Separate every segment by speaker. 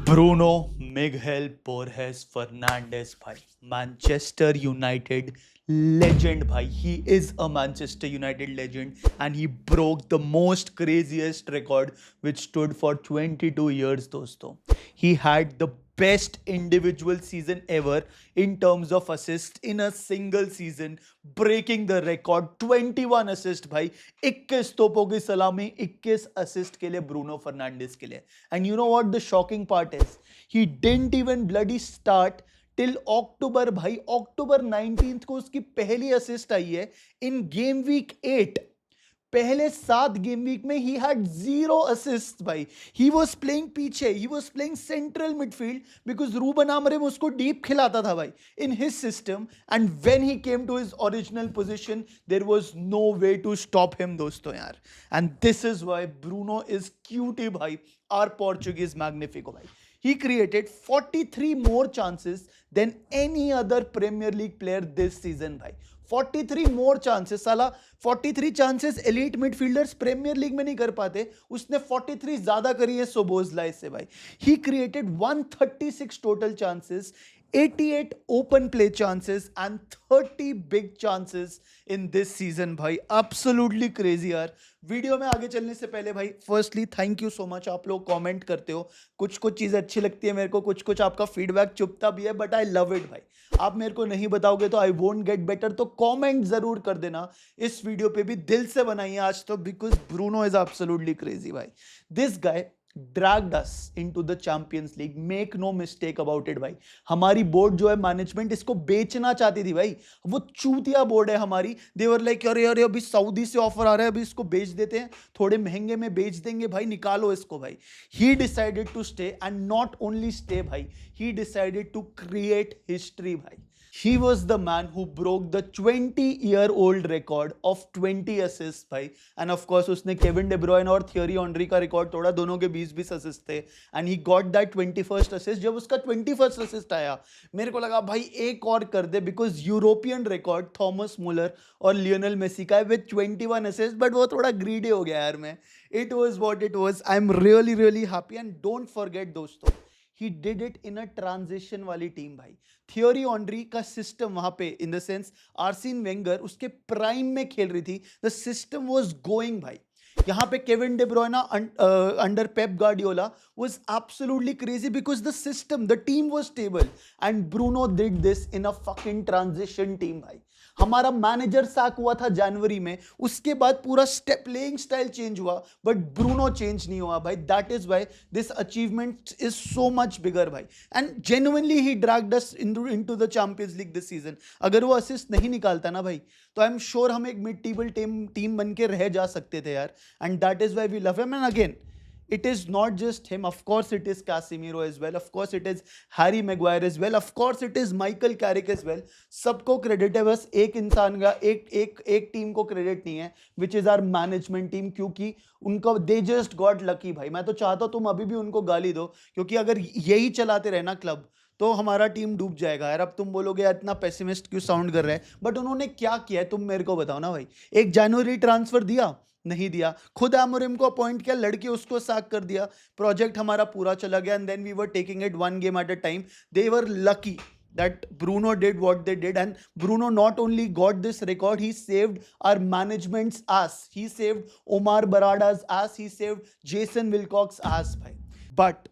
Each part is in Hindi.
Speaker 1: ब्रूनो मिगेल बोरहेस फर्नांडिस भाई, Manchester United legend bhai. He is a Manchester United legend and he broke the most craziest record which stood for 22 years दोस्तों. He had the best individual season ever in terms of assists in a single season, breaking the record. 21 assist भाई, 21 तोपों की सलामी, 21 असिस्ट के लिए ब्रूनो फर्नांडिस के लिए. And you know what the shocking part is? He didn't even bloody start till October भाई. अक्टूबर 19 को उसकी पहली असिस्ट आई है इन गेम वीक 8. पहले 7 गेम वीक में ही हैड 0 असिस्ट भाई. ही वाज प्लेइंग पीछे, he was playing central midfield because Ruben Amorim उसको डीप खिलाता था भाई in his system. And when he came to his original position there was no way to stop him दोस्तों यार. And this is why Bruno is cutie भाई, आवर पोर्चुगीज मैग्निफिको भाई. He created 43 more chances than any other Premier League player this season भाई. 43 more chances. साला 43 chances elite midfielders Premier League में नहीं कर पाते, उसने 43 ज्यादा करी है सोबोज़लाई से भाई. He created 136 total chances, 88 open play chances and 30 big chances in this season भाई. Absolutely crazy यार. वीडियो में आगे चलने से पहले भाई, firstly thank you so much. आप लोग कमेंट करते हो, कुछ कुछ चीज़ें अच्छी लगती है मेरे को, कुछ कुछ आपका फीडबैक चुभता भी है, बट आई लव इट भाई. आप मेरे को नहीं बताओगे तो आई वोंट गेट बेटर. तो कमेंट जरूर कर देना. इस वीडियो पे भी दिल से बनाइए आज तो, because Bruno is absolutely crazy भाई. This guy dragged us into the Champions League. Make no mistake about it भाई. हमारी बोर्ड जो है मैनेजमेंट इसको बेचना चाहती थी भाई. वो चूतिया बोर्ड है हमारी. They were like अरे अरे अभी सऊदी से ऑफर आ रहा है, अभी इसको बेच देते हैं, थोड़े महंगे में बेच देंगे भाई, निकालो इसको भाई. He decided to stay and not only stay भाई, he decided to create history भाई. He was the man who broke the 20-year-old record of 20 assists भाई. And of course उसने केविन डे ब्रुयने और थियरी ऑनरी का रिकॉर्ड तोड़ा. दोनों के 20-20 असिस्ट थे. And he got that 21st assist. जब उसका 21st असिस्ट आया, मेरे को लगा भाई एक और कर दे, बिकॉज यूरोपियन रिकॉर्ड थॉमस मुलर और लियोनेल मेसी का है विद 21 असिस्ट. बट वो थोड़ा ग्रीडी हो गया यार. मैं it was what it was. I am really really happy. And don't forget दोस्तों, he did it in a transition वाली टीम भाई. थियोरी ऑनरी का सिस्टम वहां पे, in the sense Arsene Wenger उसके प्राइम में खेल रही थी. द सिस्टम वाज गोइंग भाई. यहाँ पे Kevin day ब्रुयने under Pep Guardiola was absolutely crazy because the system, the team was stable. And Bruno did this in a fucking transition team भाई. हमारा मैनेजर सैक हुआ था जनवरी में, उसके बाद पूरा प्लेइंग स्टाइल चेंज हुआ, बट ब्रूनो चेंज नहीं हुआ भाई. That is why this achievement is so much bigger भाई. And genuinely he dragged us into the Champions League this season. अगर वो असिस्ट नहीं निकालता ना भाई, तो आई एम श्योर हम एक मिड टेबल टीम बन के रह जा सकते थे यार. And that is why we love him. And again, it is not just him. Of course it is Casemiro as well. Of course it is Harry Maguire as well. Of course it is Michael Carrick as well. सबको क्रेडिट है, बस एक इंसान का, एक टीम को क्रेडिट नहीं है, which is our management team. क्योंकि उनका they just got lucky भाई. मैं तो चाहता हूं तुम अभी भी उनको गाली दो, क्योंकि अगर यही चलाते रहे ना क्लब, तो हमारा टीम डूब जाएगा यार. अब तुम बोलोगे इतना पेसिमिस्ट क्यों साउंड कर रहे हैं, बट उन्होंने क्या किया है तुम मेरे को बताओ ना भाई. एक जनवरी ट्रांसफर दिया, नहीं दिया. खुद आमोरिम को अपॉइंट किया, लड़के उसको सैक कर दिया, प्रोजेक्ट हमारा पूरा चला गया. And then we were taking it one game at a time. They were lucky that Bruno did what they did, and Bruno not only got this record, he saved our management's ass, he saved Omar Barada's ass, he saved Jason Wilcox's ass bhai. But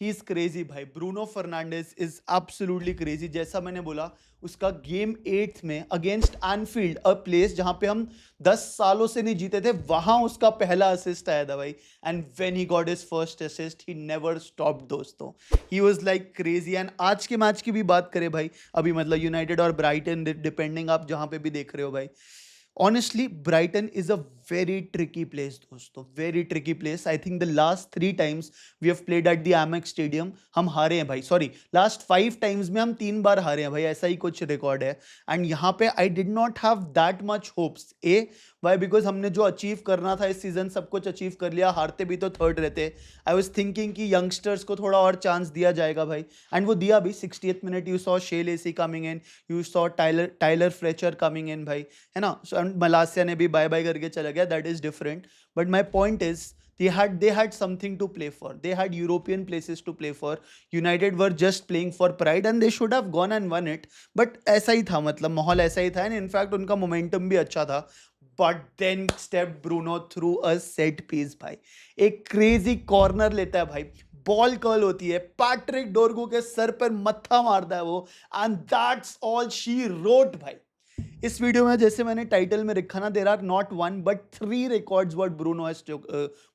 Speaker 1: he is crazy भाई. Bruno Fernandes is absolutely crazy. जैसा मैंने बोला, उसका गेम 8 में अगेंस्ट एनफील्ड, अ प्लेस जहां पे हम 10 सालों से नहीं जीते थे, वहां उसका पहला असिस्ट आया था भाई. And when he got his first assist, he never stopped दोस्तों. He was like crazy. And आज के मैच की भी बात करें भाई, अभी मतलब यूनाइटेड और ब्राइटन, डिपेंडिंग आप जहां पे भी देख रहे हो भाई, honestly Brighton is a very tricky place दोस्तों, very tricky place. I think the last 3 times we have played at the Amex Stadium हम हारे हैं भाई. सॉरी, लास्ट 5 टाइम्स में हम 3 बार हारे हैं भाई, ऐसा ही कुछ रिकॉर्ड है. एंड यहाँ पे I did not have that much hopes. Why, because हमने जो अचीव करना था इस सीजन सब कुछ अचीव कर लिया, हारते भी तो थर्ड रहते. आई वॉज थिंकिंग कि यंगस्टर्स को थोड़ा और चांस दिया जाएगा भाई, एंड वो दिया भी. 60th minute you saw Shea Lacey coming in, you saw Tyler Fletcher coming in भाई, है ना. मलासिया ने भी बाय बाय करके चला गया, that is different. But my point is They had something to play for. They had European places to play for. United were just playing for pride and they should have gone and won it. But ऐसा ही था, मतलब माहौल ऐसा ही था, and in fact उनका मोमेंटम भी अच्छा था. But then stepped Bruno through a set piece भाई. एक क्रेजी कॉर्नर लेता है भाई, बॉल कर्ल होती है, पैट्रिक डोरगू के सर पर मत्था मारता है वो, and that's all she wrote भाई. इस वीडियो में जैसे मैंने टाइटल में लिखा ना, there are not one but three records what Bruno has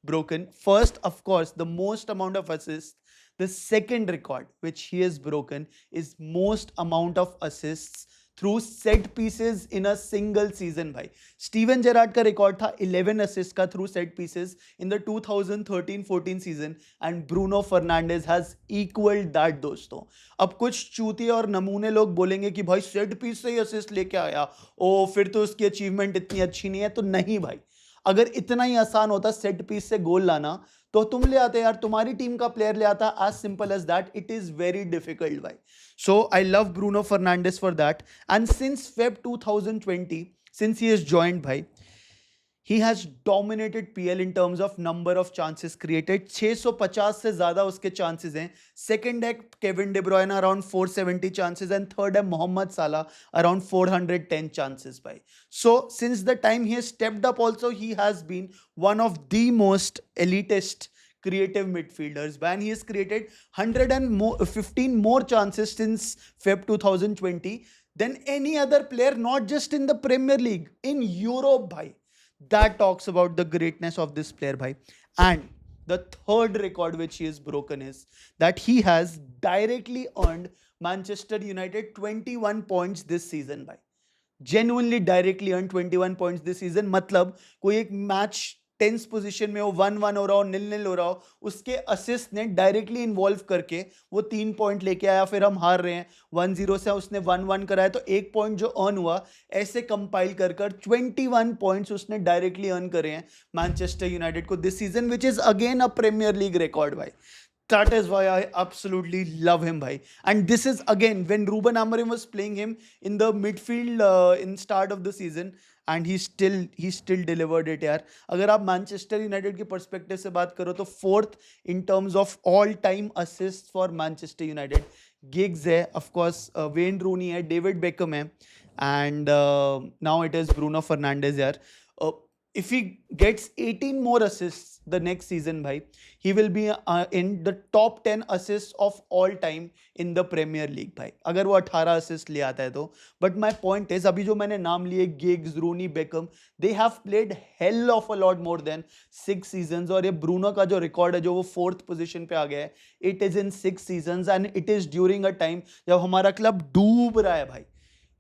Speaker 1: broken. First, of course, the most amount of assists. The second record which he has broken is most amount of assists through set pieces in a single season भाई. स्टीवन जेरार्ड का रिकॉर्ड था 11 असिस्ट का through set pieces in the 2013-14 season, and Bruno Fernandes has equalled that दोस्तों. अब कुछ चूतिए और नमूने लोग बोलेंगे कि भाई सेट पीस से ही असिस्ट लेके आया, ओ फिर तो उसकी अचीवमेंट इतनी अच्छी नहीं है. तो नहीं भाई, अगर इतना ही आसान होता सेट पीस से गोल लाना तो तुम ले आते यार, तुम्हारी टीम का प्लेयर ले आता. As simple as that. It is very difficult भाई. So I love Bruno Fernandes for that. And since Feb 2020, since he has joined bhai, he has dominated PL in terms of number of chances created. 650 से ज़्यादा उसके chances हैं. Second है Kevin De Bruyne around 470 chances, and third है Mohamed Salah around 410 chances bhai. So since the time he has stepped up also, he has been one of the most elitist creative midfielders, and he has created 115 more chances since Feb 2020 than any other player, not just in the Premier League, in Europe bhai. That talks about the greatness of this player bhai. And the third record which he has broken is that he has directly earned Manchester United 21 points this season bhai. Genuinely directly earned 21 points this season. मतलब कोई एक मैच टेंस पोजीशन में हो, 1-1 हो रहा हो, 0-0 हो रहा हो, उसके असिस्ट ने डायरेक्टली इन्वॉल्व करके वो 3 पॉइंट लेके आया. फिर हम हार रहे हैं 1-0 से, उसने 1-1 कराया तो 1 पॉइंट जो अर्न हुआ, ऐसे कंपाइल कर 21 पॉइंट्स उसने डायरेक्टली अर्न करे हैं मैनचेस्टर यूनाइटेड को this season, which is again a Premier League record भाई. That is why I absolutely love him bhai. And this is again when Ruben Amorim was playing him in the midfield in start of the season, and he still delivered it यार. अगर आप मैनचेस्टर यूनाइटेड के पर्सपेक्टिव से बात करो तो fourth in terms of all time assist for Manchester United Giggs है, ऑफकोर्स वेन रूनी है, डेविड बेकम है, and now it is Bruno Fernandes यार. If he gets 18 more assists the next season bhai, he will be in the top 10 assists of all time in the Premier League bhai, अगर वो 18 असिस्ट ले आता है तो. बट माई पॉइंट इज, अभी जो मैंने नाम लिए Giggs, Rooney, Beckham, they have played hell of a lot more than 6 seasons. और ये ब्रूनो का जो रिकॉर्ड है जो वो 4th पोजीशन पे आ गया है, it is in 6 seasons, and it is during a time जब हमारा क्लब डूब रहा है भाई.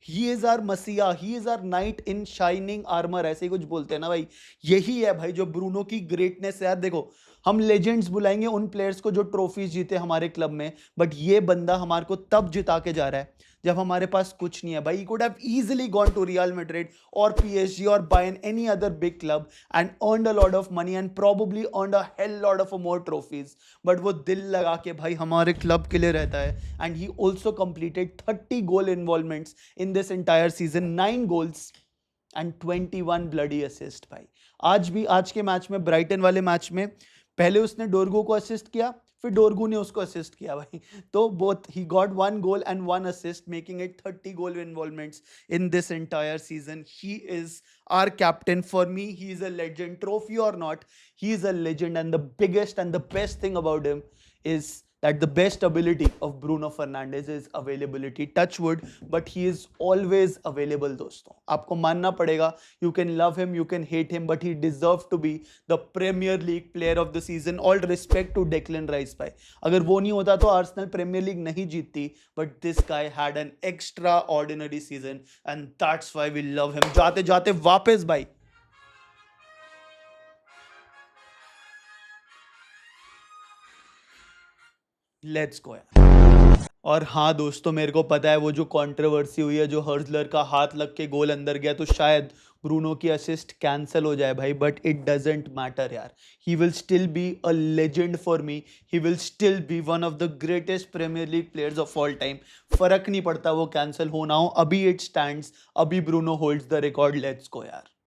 Speaker 1: ही is our messiah, he is our knight in shining armour, ऐसे ही कुछ बोलते हैं ना भाई. यही है भाई जो ब्रूनो की ग्रेटनेस है यार. देखो, हम लेजेंड्स बुलाएंगे उन प्लेयर्स को जो ट्रॉफीज जीते हमारे क्लब में, बट ये बंदा हमारे को तब जिता के जा रहा है जब हमारे पास कुछ नहीं है भाई. He could have easily gone to Real Madrid or PSG or Bayern, any other big club, and earned a lot of money and probably earned a hell lot of more trophies. But वो दिल लगा के भाई हमारे क्लब के लिए रहता है. And he also completed 30 goal involvements in this entire season, 9 goals and 21 bloody assist भाई. आज के मैच में, ब्राइटन वाले मैच में, पहले उसने डोरगो को असिस्ट किया, फिर डोरगू ने उसको असिस्ट किया भाई. तो both he got 1 goal and 1 assist, making it 30 goal involvements in this entire season. He is our captain. For me, he is a legend. Trophy or not, he is a legend. And the biggest and the best thing about him is that the best ability of Bruno Fernandes is availability. Touch wood, but he is always available दोस्तों. आपको मानना पड़ेगा. You can love him, you can hate him, but he deserves to be the Premier League player of the season. All respect to Declan Rice भाई. अगर वो नहीं होता तो आर्सेनल प्रीमियर लीग नहीं जीतती, but this guy had an extraordinary season, and that's why we love him. जाते जाते वापस भाई, लेट्स गो यार. और हाँ दोस्तों, मेरे को पता है वो जो कंट्रोवर्सी हुई है, जो हर्जलर का हाथ लग के गोल अंदर गया, तो शायद ब्रूनो की असिस्ट कैंसिल हो जाए भाई, बट इट डजेंट मैटर यार. He will still be a legend for me. He will still be one of the greatest Premier League players of all time. फर्क नहीं पड़ता वो कैंसिल हो ना हो, अभी इट स्टैंड्स, अभी Bruno holds the record. Let's go यार.